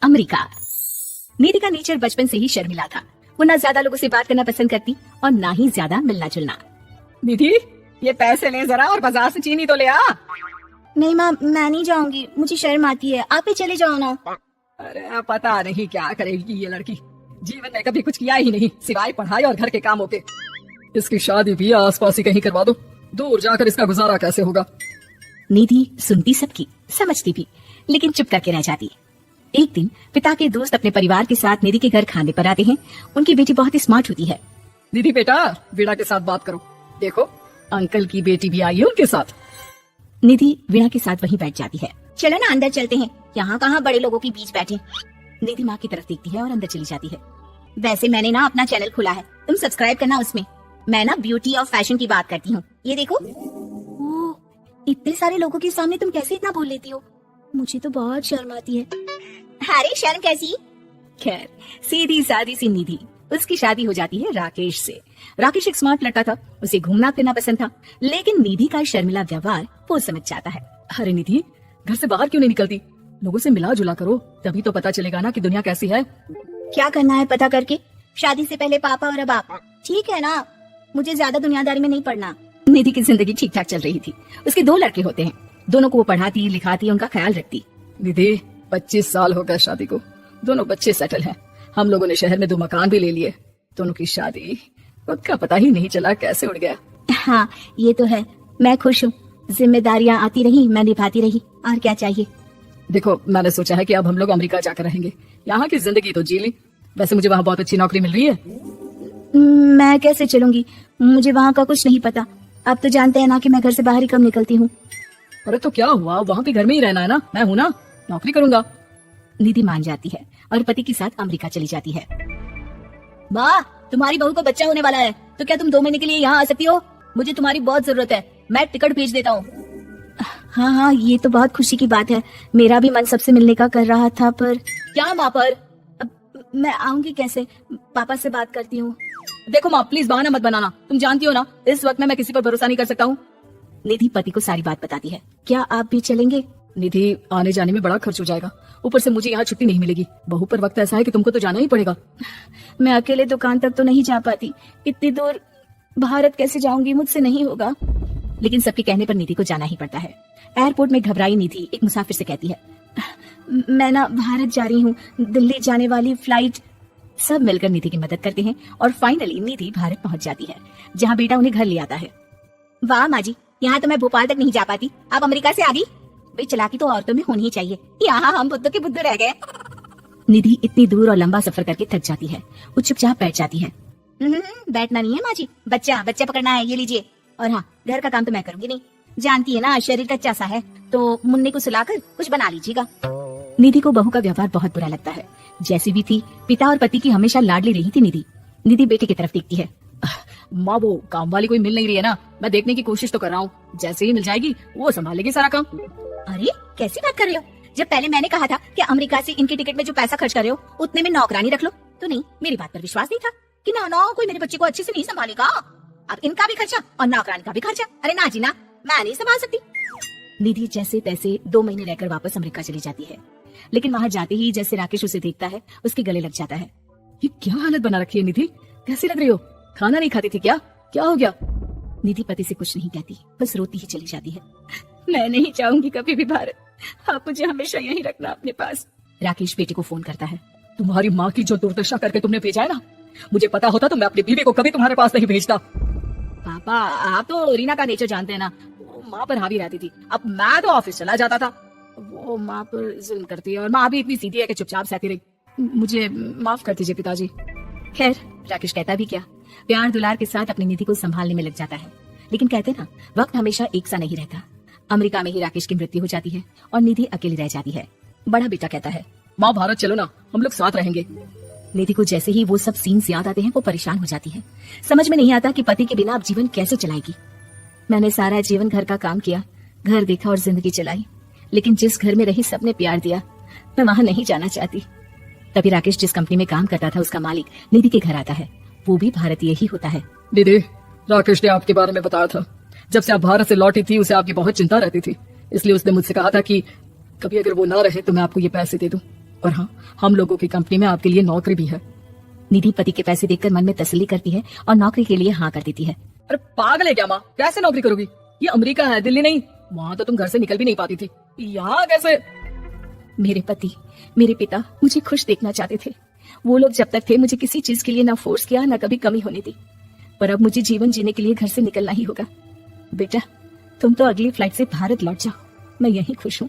America. निधि का nature बचपन से ही शर्मिला था। वो ना ज्यादा लोगों से बात करना पसंद करती और ना ही ज्यादा मिलना जुलना। निधि, ये पैसे ले जरा और बाजार से चीनी तो ले आ। नहीं माँ, मैं नहीं जाऊंगी, मुझे शर्म आती है, आप ही चले जाओ ना। अरे पता नहीं क्या करेगी ये लड़की, जीवन में कभी कुछ किया ही नहीं सिवाय पढ़ाई और घर के कामों के। इसकी शादी भी आसपास ही कहीं करवा दो, दूर जाकर इसका गुजारा कैसे होगा। निधि सुनती सबकी, समझती भी, लेकिन चुप करके रह जाती। एक दिन पिता के दोस्त अपने परिवार के साथ निधि के घर खाने पर आते हैं। उनकी बेटी बहुत ही स्मार्ट होती है। निधि बेटा, वीणा के साथ बात करो, देखो अंकल की बेटी भी आई है उनके साथ। निधि वीणा के साथ वहीं बैठ जाती है। चलो ना अंदर चलते हैं, यहाँ कहाँ बड़े लोगों के बीच बैठे। निधि माँ की तरफ देखती है और अंदर चली जाती है। वैसे मैंने ना अपना चैनल खुला है, तुम सब्सक्राइब करना उसमें। मैं ना ब्यूटी और फैशन की बात करती हूँ, ये देखो। ओह, इतने सारे लोगों के सामने तुम कैसे इतना बोल लेती हो? मुझे तो बहुत शर्म आती है। अरे शर्म कैसी। खैर, सीधी सादी सी निधि, उसकी शादी हो जाती है राकेश से। राकेश एक स्मार्ट लड़का था, उसे घूमना फिरना पसंद था, लेकिन निधि का शर्मिला व्यवहार वो समझ जाता है। अरे निधि, घर से बाहर क्यों नहीं निकलती? लोगों से मिला जुला करो, तभी तो पता चलेगा ना कि दुनिया कैसी है। क्या करना है पता करके? शादी से पहले पापा और अब आप, ठीक है ना? मुझे ज्यादा दुनियादारी में नहीं पड़ना। निधि की जिंदगी ठीक ठाक चल रही थी। उसके 2 लड़के होते हैं, दोनों को वो पढ़ाती लिखाती, उनका ख्याल रखती। निधि, 25 साल हो गए शादी को, दोनों बच्चे सेटल हैं। हम लोगों ने शहर में 2 मकान भी ले लिए। दोनों की शादी खुद का पता ही नहीं चला कैसे उड़ गया। हाँ ये तो है, मैं खुश हूँ। जिम्मेदारियाँ आती रही, मैं निभाती रही, और क्या चाहिए। देखो, मैंने सोचा है कि अब हम लोग अमेरिका जाकर रहेंगे। यहाँ की जिंदगी तो जी ली, वैसे मुझे वहाँ बहुत अच्छी नौकरी मिल रही है। मैं कैसे चलूंगी, मुझे वहाँ का कुछ नहीं पता। आप तो जानते हैं ना कि मैं घर से बाहर ही कम निकलती हूँ। अरे तो क्या हुआ, वहाँ भी घर में ही रहना है ना, मैं हूँ ना, नौकरी करूंगा। निधि मान जाती है और पति के साथ अमेरिका चली जाती है। माँ, तुम्हारी बहू को बच्चा होने वाला है, तो क्या तुम 2 महीने के लिए यहाँ आ सकती हो? मुझे तुम्हारी बहुत जरूरत है, मैं टिकट भेज देता हूँ। हाँ हाँ, ये तो बहुत खुशी की बात है। मेरा भी मन सबसे मिलने का कर रहा था, पर क्या माँ पर? मैं आऊंगी कैसे? पापा से बात करती हूँ। देखो माँ, प्लीज बहाना मत बनाना, तुम जानती हो ना इस वक्त में मैं किसी पर भरोसा नहीं कर सकता हूँ। निधि पति को सारी बात बताती है। क्या आप भी चलेंगे? निधि, आने जाने में बड़ा खर्च हो जाएगा, ऊपर से मुझे यहाँ छुट्टी नहीं मिलेगी। बहू पर वक्त ऐसा है कि तुमको तो जाना ही पड़ेगा। मैं अकेले दुकान तक तो नहीं जा पाती, इतनी दूर भारत कैसे जाऊंगी, मुझसे नहीं होगा। लेकिन सबके कहने पर निधि को जाना ही पड़ता है। एयरपोर्ट में घबराई निधि एक मुसाफिर से कहती है, मैं ना भारत जा रही हूँ, दिल्ली जाने वाली फ्लाइट। सब मिलकर निधि की मदद करते हैं और फाइनली निधि भारत पहुंच जाती है, जहाँ बेटा उन्हें घर ले आता है। वाह माँ जी, यहाँ तो मैं भोपाल तक नहीं जा पाती, आप अमेरिका से आ गई। भाई चालाकी तो औरतों में होनी ही चाहिए, यहाँ हम बुद्धू के बुद्धू रह गए। निधि इतनी दूर और लंबा सफर करके थक जाती है, वो चुपचाप बैठ जाती है। बैठना नहीं है माँ जी, बच्चा बच्चा पकड़ना है, ये लीजिए। और हाँ, घर का काम तो मैं करूंगी नहीं, जानती है ना शरीर कच्चा सा है, तो मुन्ने को सुलाकर कुछ बना लीजिएगा। निधि को बहू का व्यवहार बहुत बुरा लगता है। जैसी भी थी, पिता और पति की हमेशा लाडली रही थी निधि। निधि बेटे की तरफ देखती है। माँ, वो काम वाली कोई मिल नहीं रही है ना, मैं देखने की कोशिश तो कर रहा हूँ, जैसे ही मिल जाएगी वो संभालेगी सारा काम। अरे कैसी बात कर रहे हो? जब पहले मैंने कहा था कि अमेरिका से इनके टिकट में जो पैसा खर्च कर रहे हो उतने में नौकरानी रख लो, तो नहीं, मेरी बात पर विश्वास नहीं था कि ना कोई मेरे बच्चे को अच्छे से नहीं संभालेगा। अब इनका भी खर्चा और नौकरानी का भी खर्चा। अरे ना जी ना, मैं नहीं संभाल सकती। निधि जैसे तैसे 2 महीने रहकर वापस अमेरिका चली जाती है, लेकिन वहाँ जाते ही जैसे राकेश उसे देखता है, उसके गले लग जाता है। ये क्या हालत बना रखी है निधि, कैसी लग रही हो? खाना नहीं खाती थी क्या हो गया? निधि पति से कुछ नहीं कहती, बस रोती ही चली जाती है। मैं नहीं चाहूंगी कभी भी भारत, आप मुझे हमेशा यहीं रखना अपने पास। राकेश बेटे को फोन करता है। तुम्हारी माँ की जो दुर्दशा करके तुमने भेजा है ना, मुझे पता होता तो मैं अपनी बीवी को कभी तुम्हारे पास नहीं भेजता। पापा, आप तो रीना का नेचर जानते हैं ना, वो माँ पर हावी रहती थी, अब मैं तो ऑफिस चला जाता था, वो माँ पर जुल्म करती है, और माँ भी इतनी सीधी है कि चुपचाप सहती रही। मुझे माफ कर दीजिए पिताजी। खैर, राकेश कहता भी क्या, प्यार दुलार के साथ अपनी निधि को संभालने में लग जाता है। लेकिन कहते ना, वक्त हमेशा एक सा नहीं रहता। अमेरिका में ही राकेश की मृत्यु हो जाती है और निधि अकेली रह जाती है। बड़ा बेटा कहता है, माँ भारत चलो ना, हम लोग साथ रहेंगे। निधि को जैसे ही वो सब सीन्स याद आते हैं, वो परेशान हो जाती है। समझ में नहीं आता कि पति के बिना अब जीवन कैसे चलाएगी। मैंने सारा जीवन घर का काम किया, घर देखा और जिंदगी चलाई, लेकिन जिस घर में रही सबने प्यार दिया, मैं वहां नहीं जाना चाहती। तभी राकेश जिस कंपनी में काम करता था, उसका मालिक निधि के घर आता है। वो भी भारतीय ही होता है। दीदी, राकेश ने आपके बारे में बताया था, जब से आप भारत से लौटी थी उसे आपकी बहुत चिंता रहती थी, इसलिए उसने मुझसे कहा था कि कभी अगर वो ना रहे तो मैं आपको ये पैसे दे दूं। और हाँ, हम लोगों की कंपनी में आपके लिए नौकरी भी है। निधि पति के पैसे देखकर मन में तसल्ली करती है और नौकरी के लिए हाँ कर देती है। अरे पागल है क्या माँ, कैसे नौकरी करोगी? ये अमेरिका है, दिल्ली नहीं। वहाँ तो तुम घर से निकल भी नहीं पाती थी, यहाँ कैसे? मेरे पति, मेरे पिता मुझे खुश देखना चाहते थे। वो लोग जब तक थे मुझे किसी चीज के लिए ना फोर्स किया, ना कभी कमी होने दी। पर अब मुझे जीवन जीने के लिए घर से निकलना ही होगा। बेटा, तुम तो अगली फ्लाइट से भारत लौट जाओ, मैं यहीं खुश हूँ।